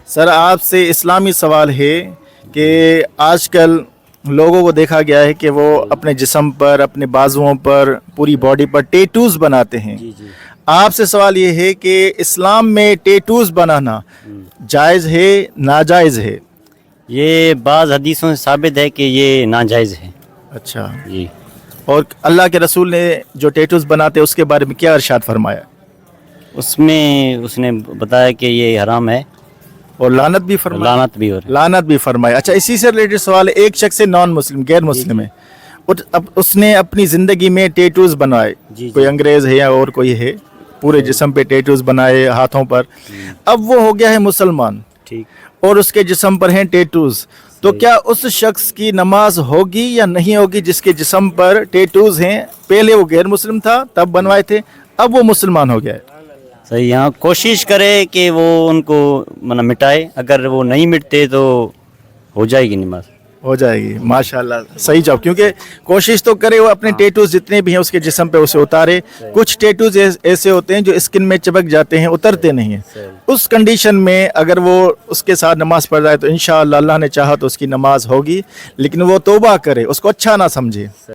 Sir आपसे इस्लामी सवाल है कि आजकल लोगों को देखा गया है कि वो अपने जिस्म पर, अपने बाजुओं पर, पूरी बॉडी पर टैटूज बनाते हैं। जी जी। आपसे सवाल ये है कि इस्लाम में टैटूज बनाना जायज़ है, नाजायज़ है? ये बाज़ हदीसों से साबित है कि ये नाजायज़ है। अच्छा, जी। और अल्लाह के रसूल ने जो टैटूज बनाते हैं उसके बारे में क्या इरशाद फरमाया? उसमें उसने बताया कि ये हराम है, और लानत भी फरमाया? लानत भी हो रही लानत भी फरमाया। अच्छा, इसी से रिलेटेड सवाल है, एक शख्स है नॉन मुस्लिम, गैर मुस्लिम है, अब उसने अपनी ज़िंदगी में टैटूज बनाए, जी, कोई अंग्रेज़ है या और कोई है, पूरे जिस्म पे टैटूज बनाए, हाथों पर, अब वो हो गया है मुसलमान ठीक। और उसके जिस्म पर हैं टैटूज, तो क्या उस शख्स की नमाज होगी या नहीं होगी जिसके जिस्म पर टैटूज हैं? पहले वो गैर मुस्लिम था तब बनवाए थे, अब वो मुसलमान हो गया है। सही, यहाँ कोशिश करे कि वो उनको मिटाए, अगर वो नहीं मिटते तो हो जाएगी नमाज। हो जाएगी, माशाल्लाह, सही जवाब। क्योंकि कोशिश तो करे वो अपने टैटूज जितने भी हैं उसके जिस्म पे उसे उतारे। कुछ टैटूज ऐसे होते हैं जो स्किन में चिपक जाते हैं, उतरते नहीं हैं। उस कंडीशन में अगर वो उसके साथ नमाज पढ़ रहा है तो इंशाअल्लाह अल्लाह ने चाहा तो उसकी नमाज होगी, लेकिन वो तौबा करे, उसको अच्छा ना समझे।